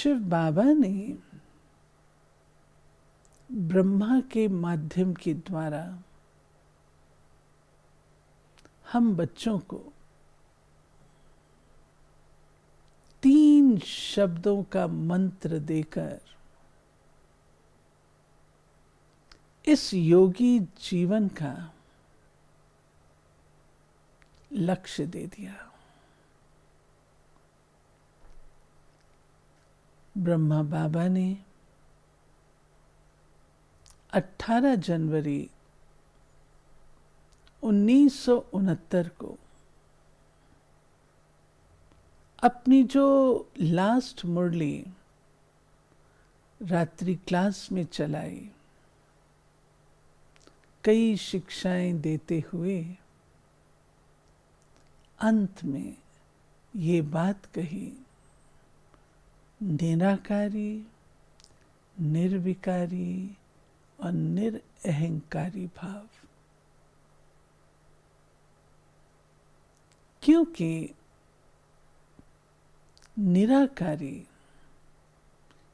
शिव बाबा ने ब्रह्मा के माध्यम के द्वारा हम बच्चों को 3 शब्दों का मंत्र देकर इस योगी जीवन का लक्ष्य दे दिया। ब्रह्मा बाबा ने 18 जनवरी 1969 को अपनी जो लास्ट मुरली रात्रि क्लास में चलाई, कई शिक्षाएं देते हुए अंत में ये बात कही, निराकारी, निर्विकारी और निरअहंकारी भाव। क्योंकि निराकारी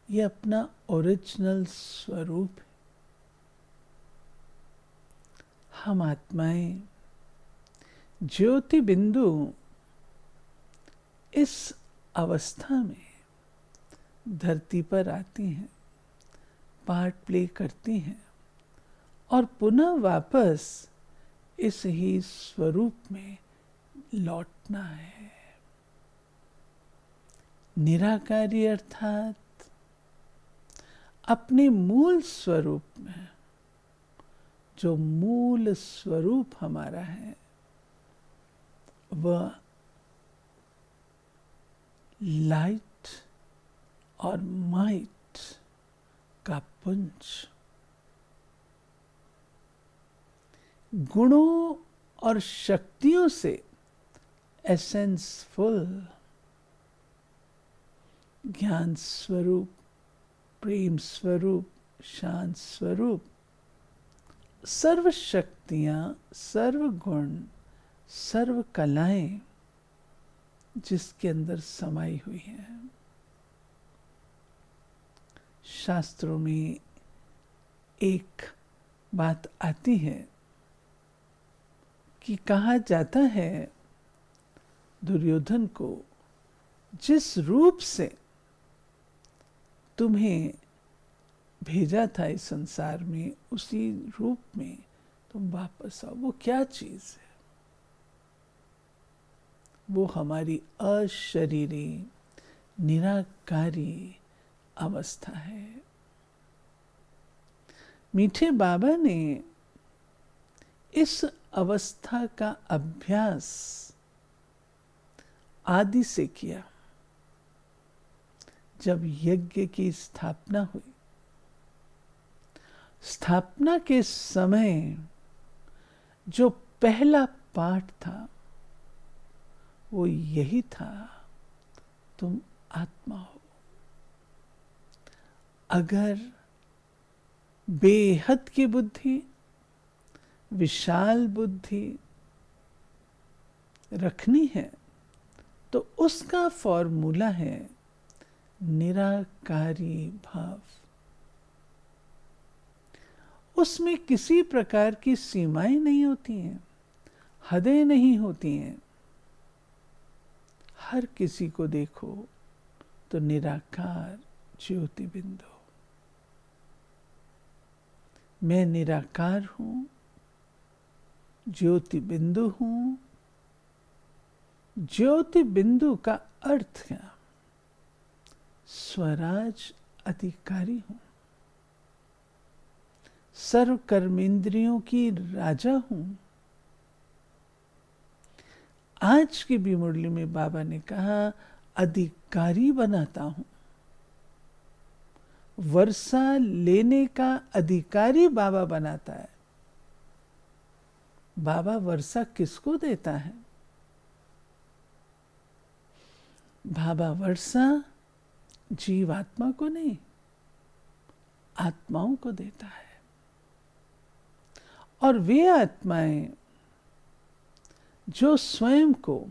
ये अपना ओरिजिनल स्वरूप है। हम आत्माएं ज्योति बिंदु इस अवस्था में धरती पर आती हैं, पार्ट प्ले करती हैं और पुनः वापस इस ही स्वरूप में लौटना है। निराकारी अर्थात अपने मूल स्वरूप में, जो मूल स्वरूप हमारा है वह लाइट और माइट का पुंज, गुणों और शक्तियों से एसेंसफुल, ज्ञान स्वरूप, प्रेम स्वरूप, शांत स्वरूप, सर्व शक्तियां, सर्व गुण, सर्व कलाएं जिसके अंदर समाई हुई हैं। शास्त्रों में एक बात आती है कि कहा जाता है दुर्योधन को, जिस रूप से तुम्हें भेजा था इस संसार में, उसी रूप में तुम वापस आओ। वो क्या चीज है? वो हमारी अशरीरी निराकारी अवस्था है। मीठे बाबा ने इस अवस्था का अभ्यास आदि से किया। जब यज्ञ की स्थापना हुई, स्थापना के समय जो पहला पाठ था वो यही था, तुम आत्मा हो। अगर बेहद की बुद्धि, विशाल बुद्धि रखनी है तो उसका फॉर्मूला है निराकारी भाव। उसमें किसी प्रकार की सीमाएं नहीं होती हैं, हदें नहीं होती हैं। हर किसी को देखो तो निराकार ज्योति बिंदु। मैं निराकार हूं, ज्योति बिंदु हूं। ज्योति बिंदु का अर्थ क्या? स्वराज अधिकारी हूं, सर्व कर्मेंद्रियों की राजा हूं। आज की भी मुरली में बाबा ने कहा, अधिकारी बनाता हूं। वर्षा लेने का अधिकारी बाबा बनाता है। बाबा वर्षा किसको देता है? बाबा वर्षा जीवात्मा को नहीं, आत्माओं को देता है। और वे आत्माएं जो स्वयं को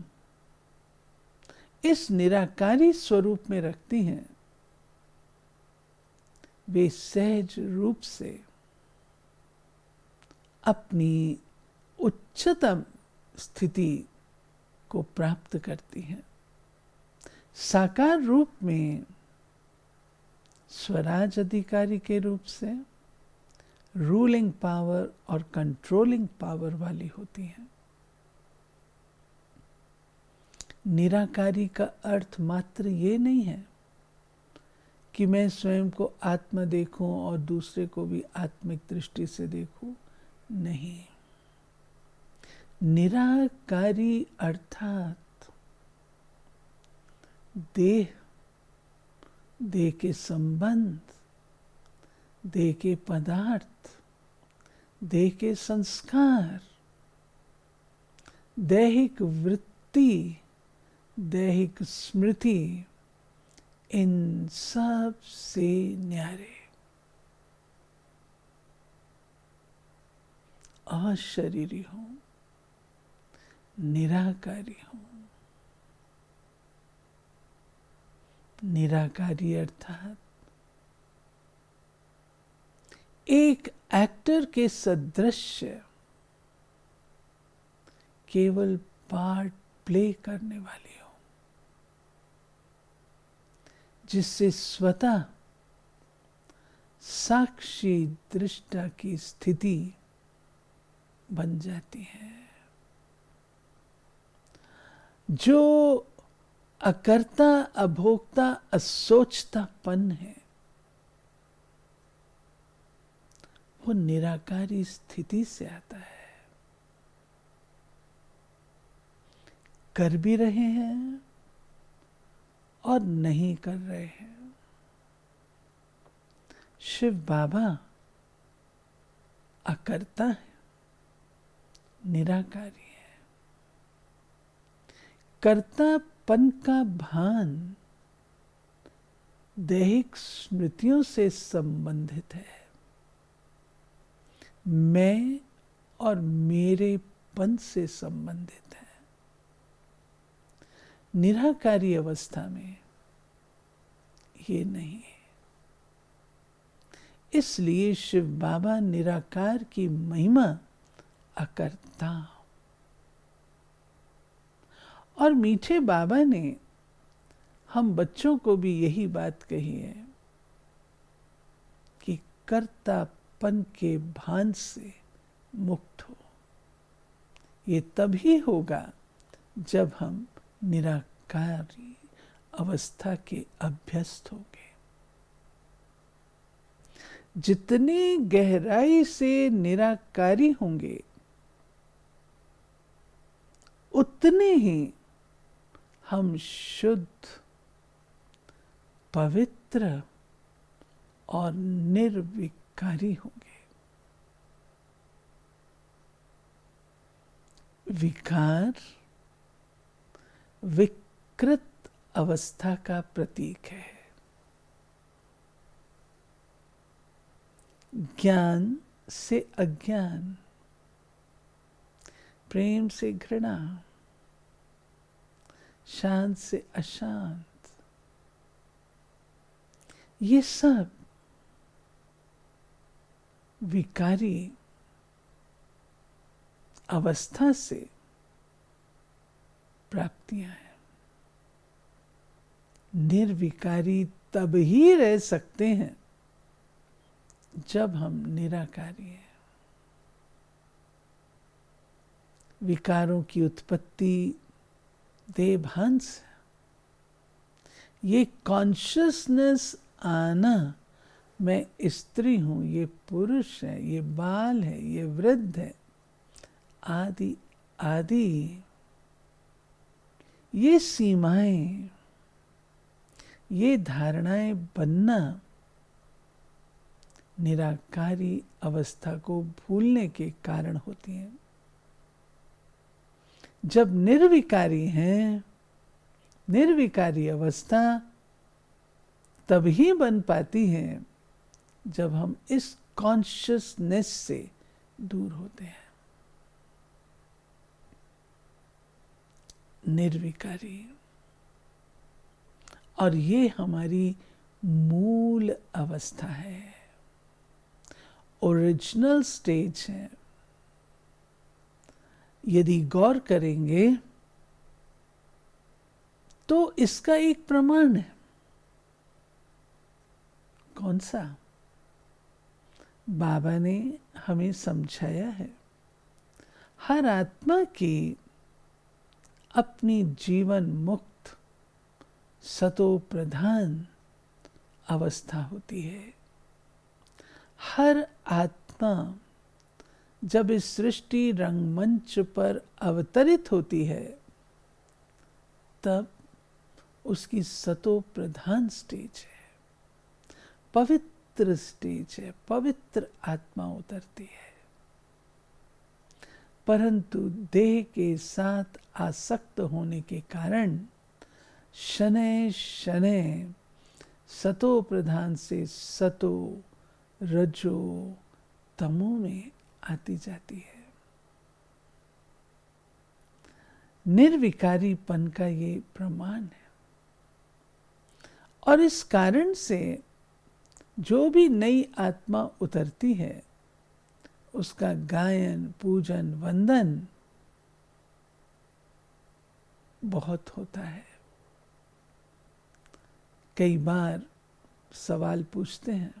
इस निराकारी स्वरूप में रखती हैं, वे सहज रूप से अपनी उच्चतम स्थिति को प्राप्त करती हैं। साकार रूप में स्वराज अधिकारी के रूप से रूलिंग पावर और कंट्रोलिंग पावर वाली होती हैं। निराकारी का अर्थ मात्र ये नहीं है कि मैं स्वयं को आत्मा देखूं और दूसरे को भी आत्मिक दृष्टि से देखूं। नहीं, निराकारी अर्थात देह, देह के संबंध, देह के पदार्थ, देह के संस्कार, दैहिक वृत्ति, दैहिक स्मृति, इन सब से न्यारे अशरीरी हूं, निराकारी हूं। निराकारी अर्थात एक एक्टर के सदृश केवल पार्ट प्ले करने वाली हो, जिससे स्वतः साक्षी दृष्टा की स्थिति बन जाती है। जो अकर्ता, अभोक्ता, असोचतापन है, वो निराकारी स्थिति से आता है। कर भी रहे हैं और नहीं कर रहे हैं। शिव बाबा अकर्ता है, निराकारी है। कर्तापन का भान दैहिक स्मृतियों से संबंधित है। मैं और मेरेपन से संबंधित है। निराकारी अवस्था में ये नहीं है। इसलिए शिव बाबा निराकार की महिमा अकर्ता। और मीठे बाबा ने हम बच्चों को भी यही बात कही है कि कर्तापन के भान से मुक्त हो। ये तभी होगा जब हम निराकारी अवस्था के अभ्यस्त होंगे। जितनी गहराई से निराकारी होंगे, उतने ही हम शुद्ध, पवित्र और निर्विकारी होंगे। विकार विकृत अवस्था का प्रतीक है। ज्ञान से अज्ञान, प्रेम से घृणा, शांत से अशांत, ये सब विकारी अवस्था से प्राप्तियां हैं। निर्विकारी तब ही रह सकते हैं जब हम निराकारी हैं। विकारों की उत्पत्ति देहभान से, ये कॉन्शियसनेस आना, मैं स्त्री हूं, ये पुरुष है, ये बाल है, ये वृद्ध है, आदि आदि, ये सीमाएं, ये धारणाएं बनना निराकारी अवस्था को भूलने के कारण होती हैं। जब निर्विकारी हैं, निर्विकारी अवस्था तभी बन पाती है जब हम इस कॉन्शियसनेस से दूर होते हैं। निर्विकारी, और ये हमारी मूल अवस्था है, ओरिजिनल स्टेज है। यदि गौर करेंगे तो इसका एक प्रमाण है। कौन सा? बाबा ने हमें समझाया है, हर आत्मा की अपनी जीवन मुक्त सतो प्रधान अवस्था होती है। हर आत्मा जब इस सृष्टि रंगमंच पर अवतरित होती है तब उसकी सतो प्रधान स्टेज है, पवित्र स्टेज है, पवित्र आत्मा उतरती है। परंतु देह के साथ आसक्त होने के कारण शनैः शनैः सतो प्रधान से सतो रजो तमो में आती जाती है। निर्विकारीपन का ये प्रमाण है। और इस कारण से जो भी नई आत्मा उतरती है उसका गायन, पूजन, वंदन बहुत होता है। कई बार सवाल पूछते हैं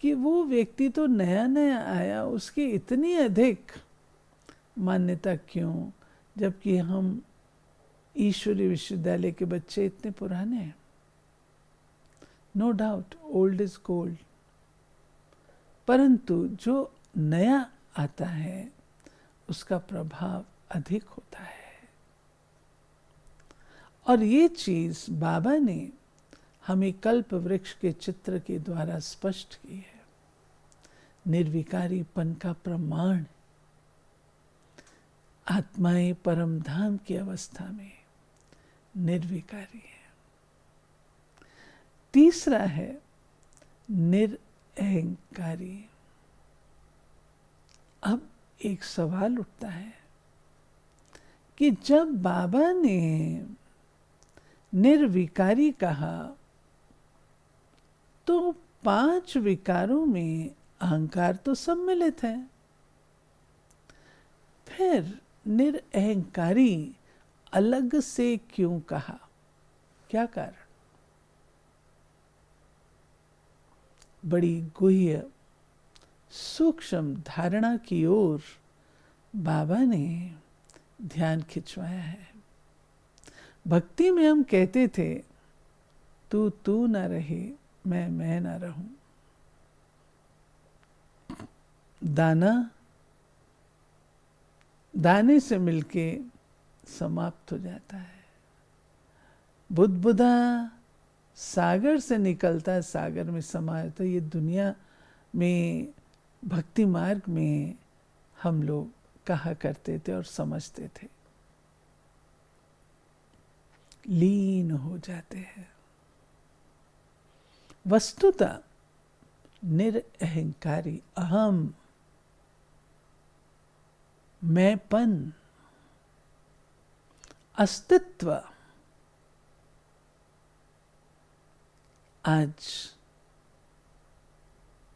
कि वो व्यक्ति तो नया नया आया, उसकी इतनी अधिक मान्यता क्यों, जबकि हम ईश्वरीय विश्वविद्यालय के बच्चे इतने पुराने हैं। No doubt, old is gold. परंतु जो नया आता है उसका प्रभाव अधिक होता है। और ये चीज बाबा ने हमें कल्प वृक्ष के चित्र के द्वारा स्पष्ट की है। निर्विकारीपन का प्रमाण आत्माएं परम धाम की अवस्था में निर्विकारी है। तीसरा है निरअहंकारी। अब एक सवाल उठता है कि जब बाबा ने निर्विकारी कहा तो 5 विकारों में अहंकार तो सम्मिलित है, फिर निरअहंकारी अलग से क्यों कहा? क्या कारण? बड़ी गुह्य सूक्ष्म धारणा की ओर बाबा ने ध्यान खिंचवाया है। भक्ति में हम कहते थे तू तू ना रहे, मैं ना रहूं। दाना दाने से मिलके समाप्त हो जाता है। बुदबुदा सागर से निकलता है, सागर में समाया। तो ये दुनिया में भक्ति मार्ग में हम लोग कहा करते थे और समझते थे, लीन हो जाते हैं। वस्तुतः निरअहंकारी अहम, मैंपन, अस्तित्व आज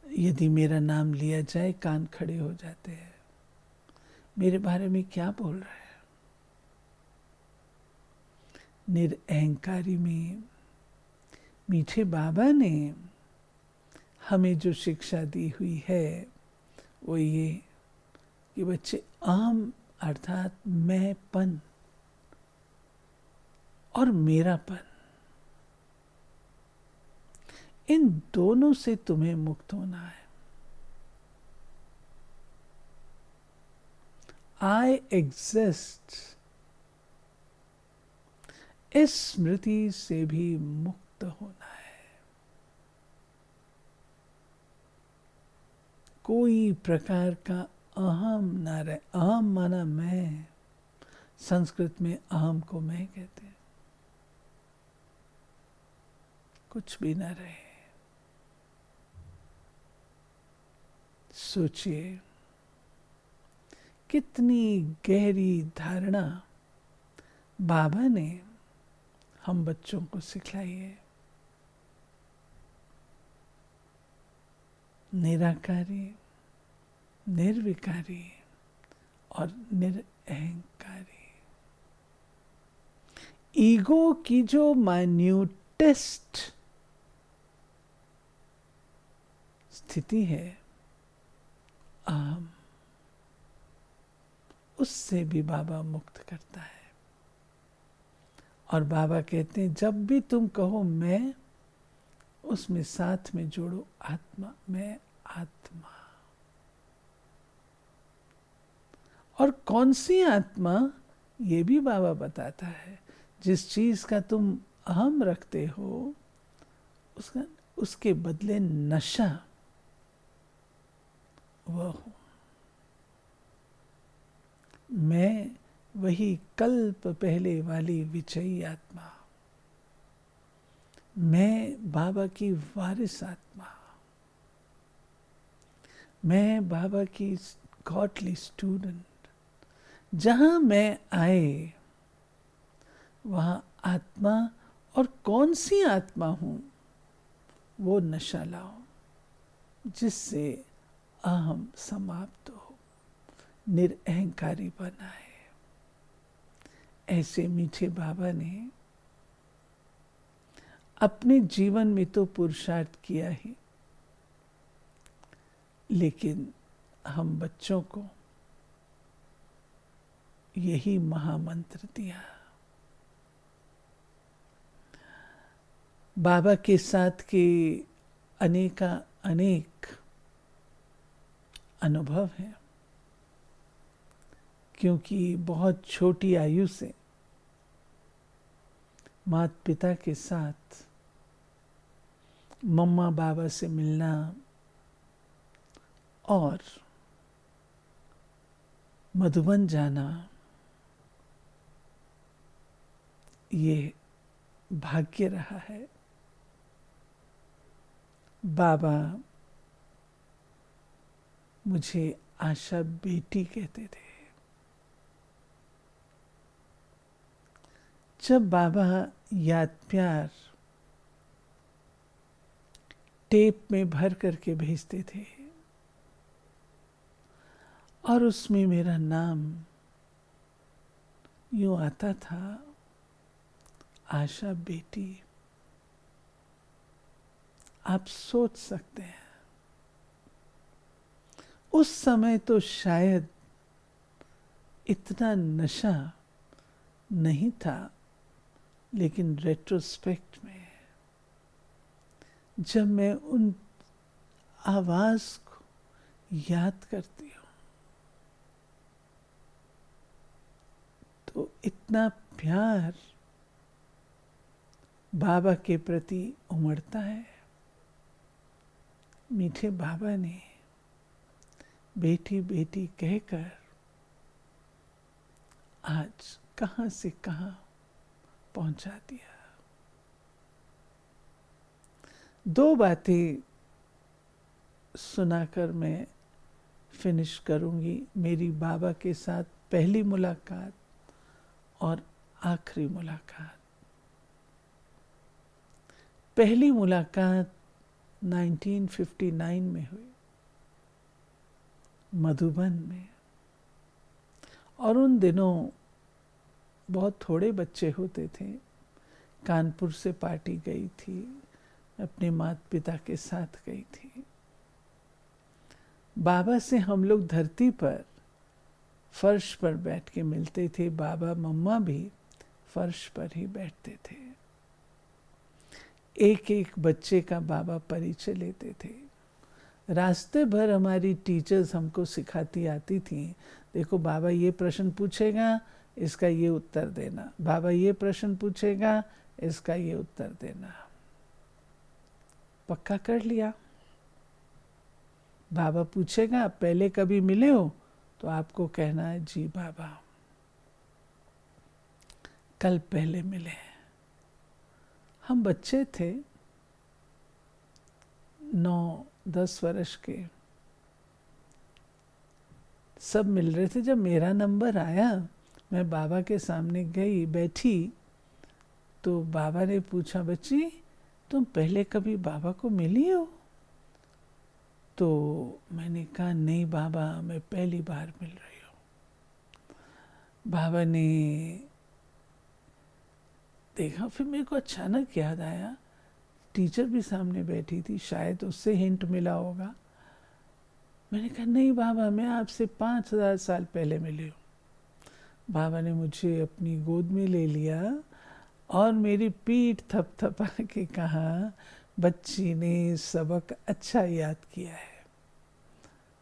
यदि मेरा नाम लिया जाए कान खड़े हो जाते हैं। मेरे बारे में क्या बोल रहा है? निरअहंकारी में मीठे बाबा ने हमें जो शिक्षा दी हुई है वो ये कि बच्चे अहम अर्थात मैंपन और मेरापन, इन दोनों से तुम्हें मुक्त होना है। आई एग्जिस्ट, इस स्मृति से भी मुक्त होना है। कोई प्रकार का अहम ना रहे। अहम माना मैं, संस्कृत में अहम को मैं कहते हैं। कुछ भी ना रहे। सोचिए कितनी गहरी धारणा बाबा ने हम बच्चों को सिखलाई है। निराकारी, निर्विकारी और निरअहंकारी। ईगो की जो माइन्यूटेस्ट स्थिति है, अहम, उससे भी बाबा मुक्त करता है। और बाबा कहते हैं जब भी तुम कहो मैं, उसमें साथ में जोड़ो आत्मा, मैं आत्मा। और कौन सी आत्मा, ये भी बाबा बताता है। जिस चीज का तुम अहम रखते हो, उसके बदले नशा वह हो। मैं वही कल्प पहले वाली विजयी आत्मा, मैं बाबा की वारिस आत्मा, मैं बाबा की गॉडली स्टूडेंट। जहां मैं आए वहां आत्मा, और कौन सी आत्मा हूं, वो नशा लाओ जिससे अहम समाप्त हो, निरअहंकारी बनाए। ऐसे मीठे बाबा ने अपने जीवन में तो पुरुषार्थ किया ही, लेकिन हम बच्चों को यही महामंत्र दिया। बाबा के साथ के अनेक अनुभव हैं, क्योंकि बहुत छोटी आयु से माता पिता के साथ मम्मा बाबा से मिलना और मधुबन जाना, ये भाग्य रहा है। बाबा मुझे आशा बेटी कहते थे। जब बाबा याद प्यार टेप में भर करके भेजते थे और उसमें मेरा नाम यूं आता था, आशा बेटी। आप सोच सकते हैं उस समय तो शायद इतना नशा नहीं था, लेकिन रेट्रोस्पेक्ट में जब मैं उन आवाज को याद करती हूँ तो इतना प्यार बाबा के प्रति उमड़ता है। मीठे बाबा ने बेटी बेटी कहकर आज कहां से कहां पहुंचा दिया। दो बातें सुनाकर मैं फिनिश करूंगी। मेरी बाबा के साथ पहली मुलाकात और आखिरी मुलाकात। पहली मुलाकात 1959 में हुई मधुबन में, और उन दिनों बहुत थोड़े बच्चे होते थे। कानपुर से पार्टी गई थी, अपने माता पिता के साथ गई थी। बाबा से हम लोग धरती पर फर्श पर बैठ के मिलते थे। बाबा मम्मा भी फर्श पर ही बैठते थे। एक एक बच्चे का बाबा परिचय लेते थे। रास्ते भर हमारी टीचर्स हमको सिखाती आती थी, देखो बाबा ये प्रश्न पूछेगा, इसका ये उत्तर देना। बाबा ये प्रश्न पूछेगा, इसका ये उत्तर देना। पक्का कर लिया। बाबा पूछेगा पहले कभी मिले हो, तो आपको कहना है जी बाबा कल पहले मिले। हम बच्चे थे 9-10 वर्ष के, सब मिल रहे थे। जब मेरा नंबर आया, मैं बाबा के सामने गई, बैठी, तो बाबा ने पूछा, बच्ची तुम पहले कभी बाबा को मिली हो? तो मैंने कहा नहीं बाबा, मैं पहली बार मिल रही हूँ। बाबा ने देखा, फिर मेरे को अचानक याद आया टीचर भी सामने बैठी थी, शायद उससे हिंट मिला होगा। मैंने कहा नहीं बाबा, मैं आपसे 5000 साल पहले मिली हूँ। बाबा ने मुझे अपनी गोद में ले लिया और मेरी पीठ थपथपा के कहा, बच्ची ने सबक अच्छा याद किया है।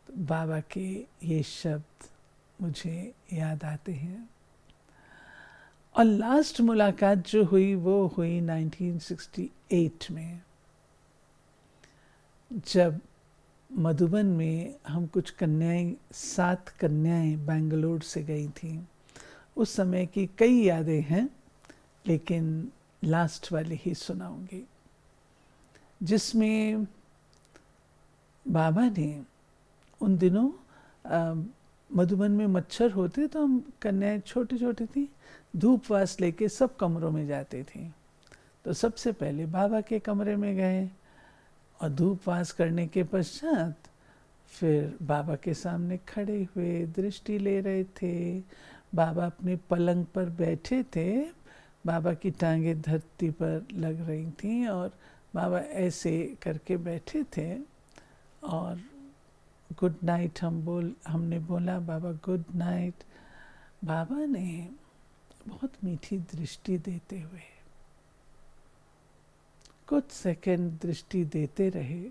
तो बाबा के ये शब्द मुझे याद आते हैं। और लास्ट मुलाकात जो हुई वो हुई 1968 में, जब मधुबन में हम कुछ कन्याएं, 7 कन्याएं बेंगलोर से गई थीं। उस समय की कई यादें हैं, लेकिन लास्ट वाली ही सुनाऊंगी, जिसमें बाबा ने उन दिनों मधुबन में मच्छर होते, तो हम कन्याएं छोटी छोटी थी, धूपवास लेके सब कमरों में जाती थी। तो सबसे पहले बाबा के कमरे में गए और धूपवास करने के पश्चात फिर बाबा के सामने खड़े हुए दृष्टि ले रहे थे। बाबा अपने पलंग पर बैठे थे, बाबा की टांगें धरती पर लग रही थीं और बाबा ऐसे करके बैठे थे। और गुड नाइट हमने बोला, बाबा गुड नाइट। बाबा ने बहुत मीठी दृष्टि देते हुए कुछ सेकंड दृष्टि देते रहे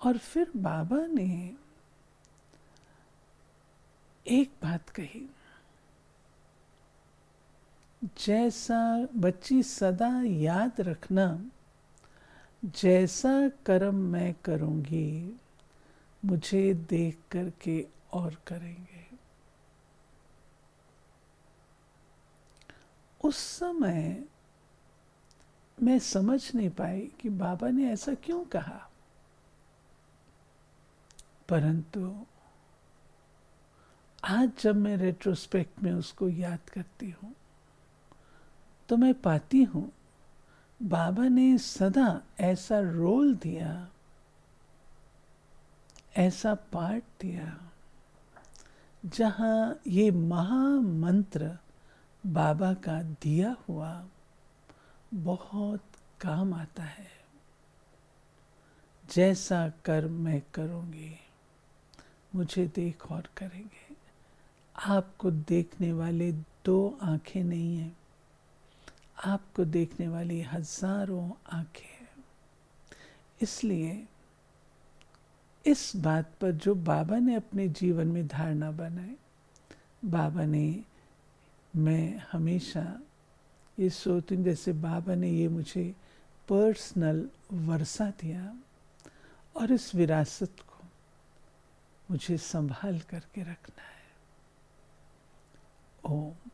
और फिर बाबा ने एक बात कही, जैसा बच्ची सदा याद रखना, जैसा कर्म मैं करूंगी मुझे देख करके और करेंगे। उस समय मैं समझ नहीं पाई कि बाबा ने ऐसा क्यों कहा, परंतु आज जब मैं रेट्रोस्पेक्ट में उसको याद करती हूँ तो मैं पाती हूँ बाबा ने सदा ऐसा रोल दिया, ऐसा पार्ट दिया, जहाँ ये महामंत्र बाबा का दिया हुआ बहुत काम आता है। जैसा कर्म मैं करूँगी मुझे देख और करेंगे। आपको देखने वाले 2 आंखें नहीं हैं, आपको देखने वाली हजारों आंखें हैं। इसलिए इस बात पर जो बाबा ने अपने जीवन में धारणा बनाई, बाबा ने, मैं हमेशा ये सोचती हूँ जैसे बाबा ने ये मुझे पर्सनल वर्षा दिया और इस विरासत को मुझे संभाल करके रखना है। ओम।